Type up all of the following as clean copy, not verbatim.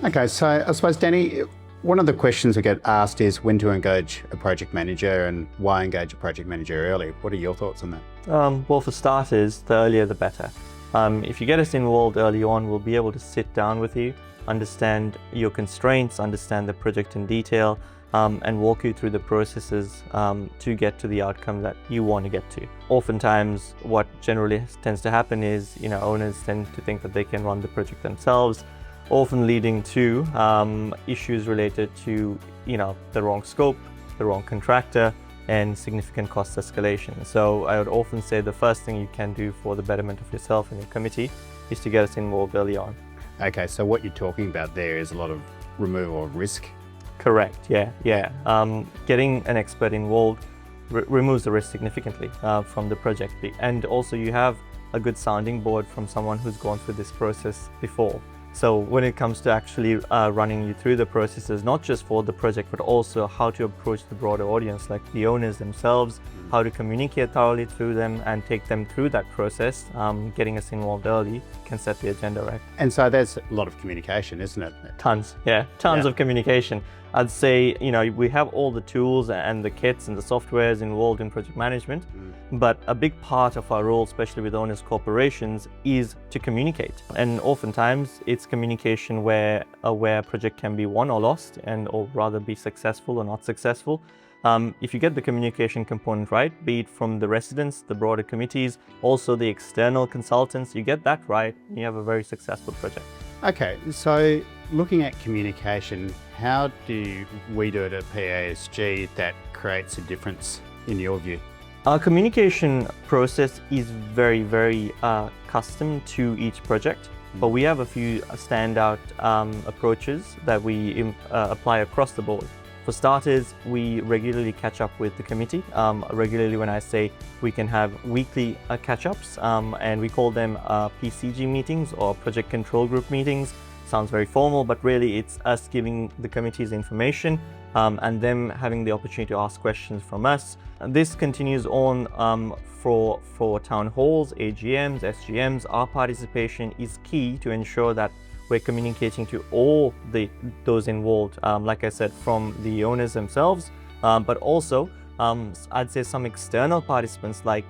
Okay, so I suppose, Danny, one of the questions I get asked is when to engage a project manager and why engage a project manager early. What are your thoughts on that? Well, for starters, the earlier the better. If you get us involved early on, we'll be able to sit down with you, understand your constraints, understand the project in detail, and walk you through the processes to get to the outcome that you want to get to. Oftentimes, what generally tends to happen is, owners tend to think that they can run the project themselves, often leading to issues related to, the wrong scope, the wrong contractor, and significant cost escalation. So I would often say the first thing you can do for the betterment of yourself and your committee is to get us involved early on. Okay, so what you're talking about there is a lot of removal of risk. Correct, yeah. Getting an expert involved removes the risk significantly from the project. And also you have a good sounding board from someone who's gone through this process before. So when it comes to actually running you through the processes, not just for the project, but also how to approach the broader audience, like the owners themselves, how to communicate thoroughly through them and take them through that process, getting us involved early can set the agenda right. And so there's a lot of communication, isn't it? Tons of communication. I'd say, we have all the tools and the kits and the softwares involved in project management, but a big part of our role, especially with owners corporations, is to communicate. And oftentimes it's communication where a project can be won or lost, or rather be successful or not successful. If you get the communication component right, be it from the residents, the broader committees, also the external consultants, you get that right, you have a very successful project. Okay, so looking at communication, how do we do it at PASG that creates a difference in your view? Our communication process is very, very custom to each project, but we have a few standout approaches that we apply across the board. For starters, we regularly catch up with the committee. Regularly, when I say we can have weekly catch-ups, and we call them PCG meetings or project control group meetings. Sounds very formal, but really it's us giving the committees information and them having the opportunity to ask questions from us. And this continues on for town halls, AGMs, SGMs. Our participation is key to ensure that we're communicating to all those involved, like I said, from the owners themselves, but also I'd say some external participants like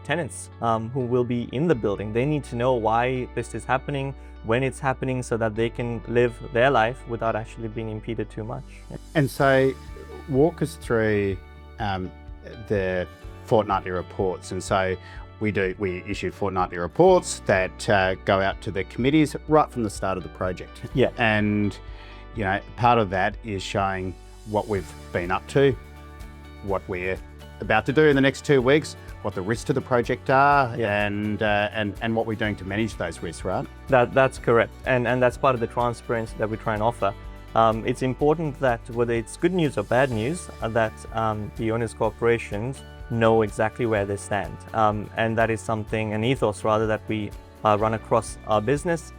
tenants who will be in the building. They need to know why this is happening, when it's happening, so that they can live their life without actually being impeded too much. And so walk us through the fortnightly reports. And so we issue fortnightly reports that go out to the committees right from the start of the project. Yeah. And, part of that is showing what we've been up to, what we're about to do in the next 2 weeks, what the risks to the project are, and what we're doing to manage those risks, right? That's correct. And that's part of the transparency that we try and offer. It's important that whether it's good news or bad news, that the owners corporations know exactly where they stand. And that is something, an ethos rather, that we run across our business.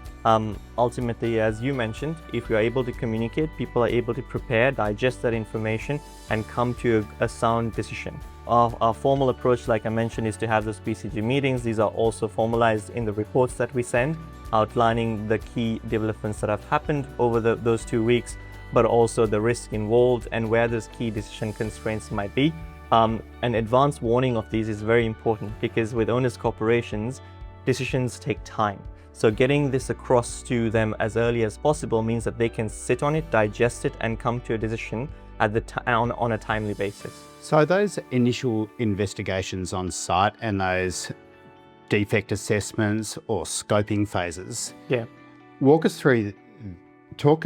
Ultimately, as you mentioned, if we are able to communicate, people are able to prepare, digest that information, and come to a sound decision. Our formal approach, like I mentioned, is to have those PCG meetings. These are also formalized in the reports that we send, outlining the key developments that have happened over those 2 weeks, but also the risk involved and where those key decision constraints might be. An advance warning of these is very important because with owners corporations, decisions take time. So getting this across to them as early as possible means that they can sit on it, digest it, and come to a decision at on a timely basis. So those initial investigations on site and those defect assessments or scoping phases, talk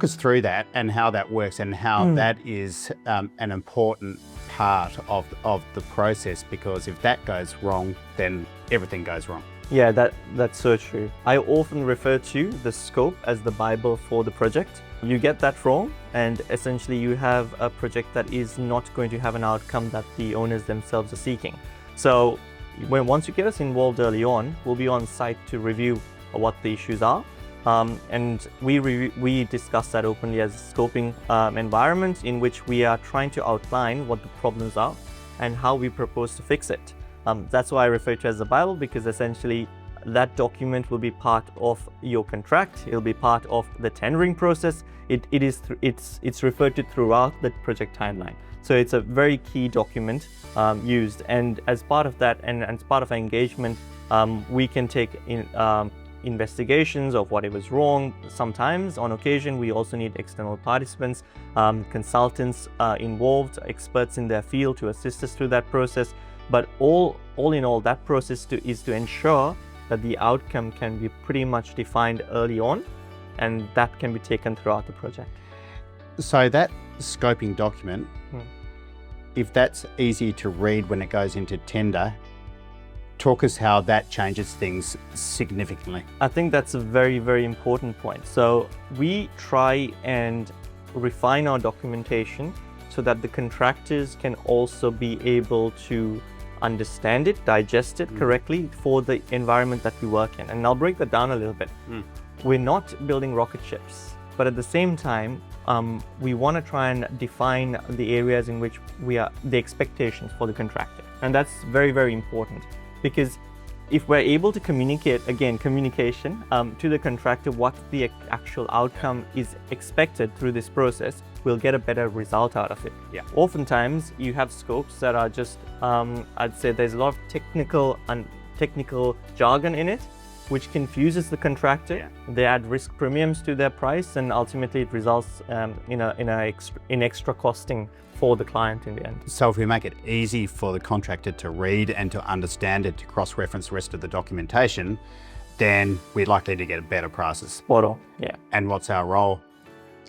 us through that and how that works and how that is an important part of the process, because if that goes wrong, then everything goes wrong. Yeah, that's so true. I often refer to the scope as the Bible for the project. You get that wrong, and essentially you have a project that is not going to have an outcome that the owners themselves are seeking. So once you get us involved early on, we'll be on site to review what the issues are. And we discuss that openly as a scoping environment in which we are trying to outline what the problems are and how we propose to fix it. That's why I refer to it as the Bible, because essentially that document will be part of your contract. It'll be part of the tendering process. It's referred to throughout the project timeline. So it's a very key document used. And as part of that, and as part of our engagement, we can take investigations of what was wrong. Sometimes, on occasion, we also need external participants, consultants involved, experts in their field to assist us through that process. But all in all, that process is to ensure that the outcome can be pretty much defined early on, and that can be taken throughout the project. So that scoping document, if that's easy to read when it goes into tender, talk us how that changes things significantly. I think that's a very, very important point. So we try and refine our documentation so that the contractors can also be able to understand it, digest it correctly for the environment that we work in. And I'll break that down a little bit. We're not building rocket ships, but at the same time, we want to try and define the areas in which the expectations for the contractor. And that's very, very important, because if we're able to communicate, again, communication to the contractor, what the actual outcome is expected through this process, we'll get a better result out of it. Yeah. Oftentimes, you have scopes that are just, I'd say there's a lot of technical jargon in it, which confuses the contractor. Yeah. They add risk premiums to their price, and ultimately it results in extra costing for the client in the end. So if we make it easy for the contractor to read and to understand it, to cross-reference the rest of the documentation, then we're likely to get better prices. Spot on, yeah. And what's our role?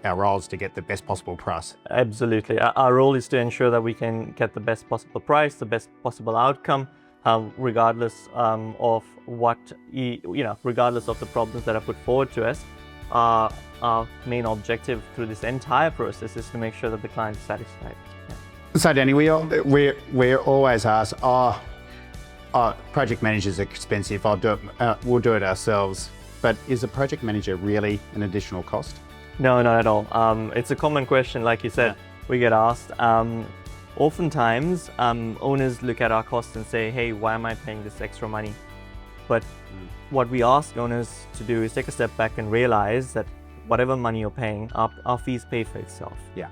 Our role is to get the best possible price. Absolutely. Our role is to ensure that we can get the best possible price, the best possible outcome, regardless of regardless of the problems that are put forward to us. Our main objective through this entire process is to make sure that the client is satisfied. Yeah. So Danny, we're always asked, project managers are expensive, we'll do it ourselves. But is a project manager really an additional cost? No, not at all. It's a common question, like you said, we get asked. Oftentimes, owners look at our costs and say, hey, why am I paying this extra money? But what we ask owners to do is take a step back and realize that whatever money you're paying, our fees pay for itself. Yeah.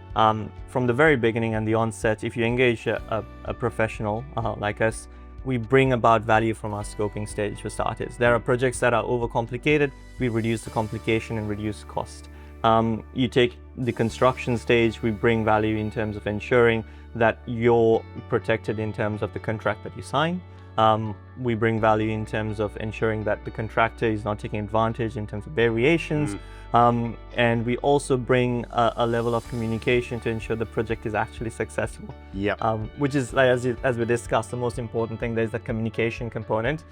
From the very beginning and the onset, if you engage a professional like us, we bring about value from our scoping stage for starters. There are projects that are overcomplicated, we reduce the complication and reduce cost. You take the construction stage, we bring value in terms of ensuring that you're protected in terms of the contract that you sign. We bring value in terms of ensuring that the contractor is not taking advantage in terms of variations. And we also bring a level of communication to ensure the project is actually successful. Yep. Which is, like, as we discussed, the most important thing. There's the communication component.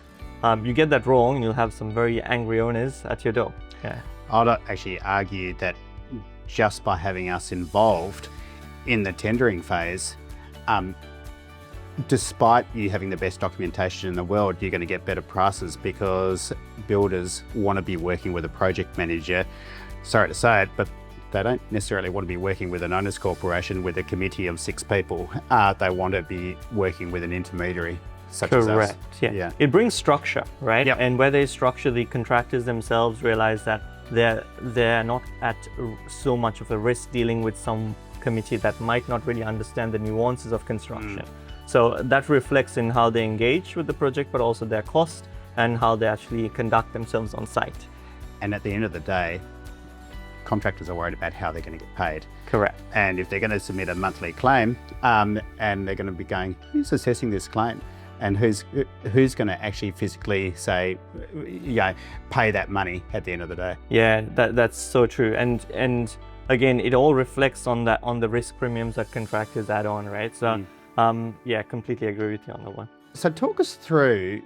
You get that wrong, you'll have some very angry owners at your door. Yeah. I'd actually argue that just by having us involved in the tendering phase, despite you having the best documentation in the world, you're going to get better prices because builders want to be working with a project manager. Sorry to say it, but they don't necessarily want to be working with an owners corporation with a committee of 6 people. They want to be working with an intermediary such as us. Correct. Yeah. It brings structure, right? Yep. And where there's structure, the contractors themselves realize that they're not at so much of a risk dealing with some committee that might not really understand the nuances of construction. So that reflects in how they engage with the project, but also their cost and how they actually conduct themselves on site. And at the end of the day, contractors are worried about how they're going to get paid. Correct. And if they're going to submit a monthly claim, and they're going to be going, who's assessing this claim? And who's going to actually physically say, pay that money at the end of the day? Yeah, that's so true. And again, it all reflects on the risk premiums that contractors add on, right? So completely agree with you on that one. So talk us through,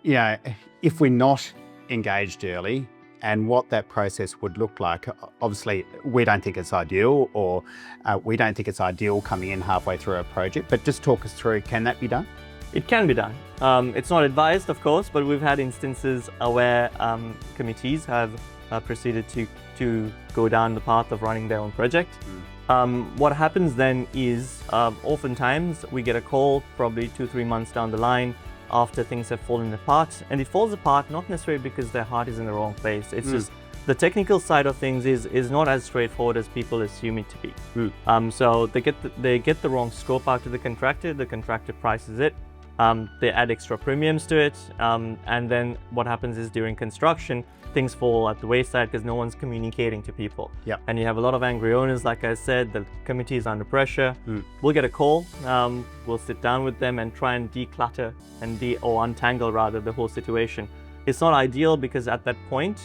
if we're not engaged early and what that process would look like. Obviously, we don't think it's ideal, or we don't think it's ideal coming in halfway through a project, but just talk us through, can that be done? It can be done. It's not advised, of course, but we've had instances where committees have proceeded to go down the path of running their own project. What happens then is oftentimes we get a call probably 2-3 months down the line after things have fallen apart. And it falls apart not necessarily because their heart is in the wrong place. It's just the technical side of things is not as straightforward as people assume it to be. So they get the wrong scope out to the contractor prices it, they add extra premiums to it, and then what happens is during construction, things fall at the wayside because no one's communicating to people. And you have a lot of angry owners, like I said, the committee is under pressure. We'll get a call, we'll sit down with them and try and declutter and untangle rather the whole situation. It's not ideal because at that point,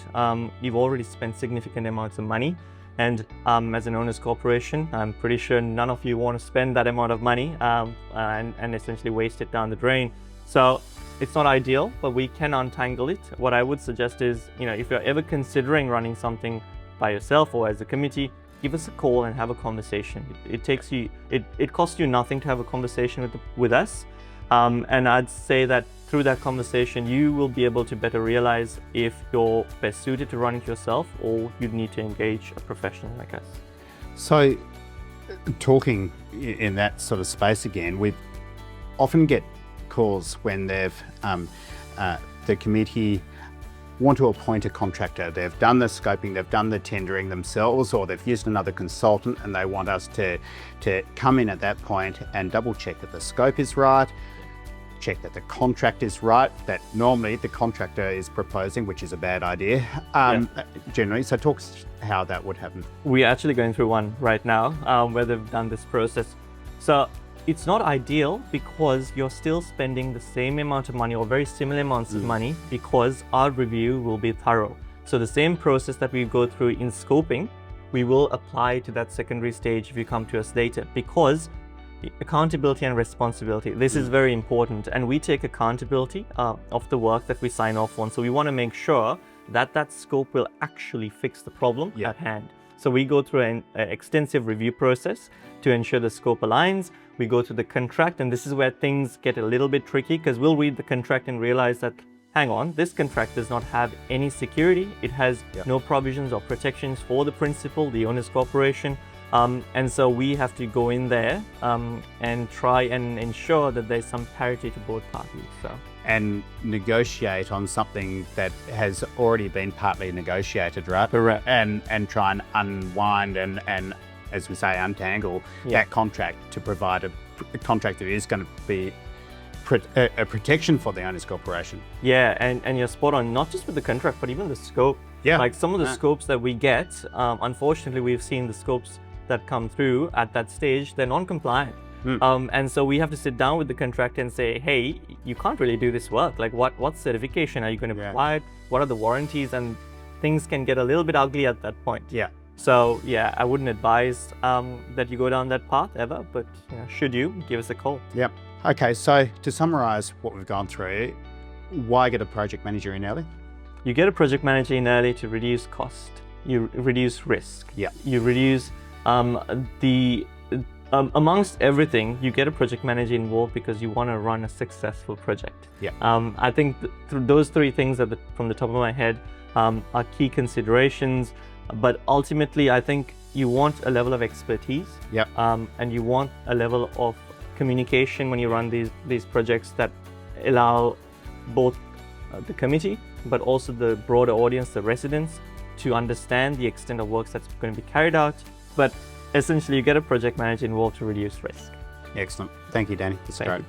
you've already spent significant amounts of money. And as an owners corporation, I'm pretty sure none of you want to spend that amount of money and essentially waste it down the drain. So it's not ideal, but we can untangle it. What I would suggest is, if you're ever considering running something by yourself or as a committee, give us a call and have a conversation. It costs you nothing to have a conversation with us. And I'd say that through that conversation, you will be able to better realize if you're best suited to run it yourself or you'd need to engage a professional like us. So talking in that sort of space again, we often get calls when the committee want to appoint a contractor. They've done the scoping, they've done the tendering themselves, or they've used another consultant, and they want us to come in at that point and double check that the scope is right, check that the contract is right, that normally the contractor is proposing, which is a bad idea, generally. So talk how that would happen. We're actually going through one right now where they've done this process. So it's not ideal because you're still spending the same amount of money or very similar amounts of money because our review will be thorough. So the same process that we go through in scoping, we will apply to that secondary stage if you come to us later, because accountability and responsibility, this is very important, and we take accountability of the work that we sign off on. So we want to make sure that that scope will actually fix the problem at hand. So we go through an extensive review process to ensure the scope aligns. We go through the contract, and this is where things get a little bit tricky because we'll read the contract and realize that, hang on, this contract does not have any security. It has no provisions or protections for the principal, the owner's corporation. And so we have to go in there and try and ensure that there's some parity to both parties. And negotiate on something that has already been partly negotiated, right? Correct. And try and unwind and as we say, untangle that contract to provide a contract that is going to be a protection for the owner's corporation. Yeah, and you're spot on, not just with the contract, but even the scope. Like some of the scopes that we get, unfortunately, we've seen the scopes that come through at that stage, they're non-compliant. And so we have to sit down with the contractor and say, hey, you can't really do this work. Like what certification are you going to provide? What are the warranties? And things can get a little bit ugly at that point. So I wouldn't advise that you go down that path ever, but should you, give us a call. Okay, so to summarize what we've gone through, why get a project manager in early? You get a project manager in early to reduce cost. You reduce risk. You reduce amongst everything, you get a project manager involved because you want to run a successful project. I think those three things are from the top of my head are key considerations. But ultimately, I think you want a level of expertise, and you want a level of communication when you run these projects that allow both the committee, but also the broader audience, the residents, to understand the extent of works that's going to be carried out. But essentially, you get a project manager involved to reduce risk. Excellent. Thank you, Danny. That's great.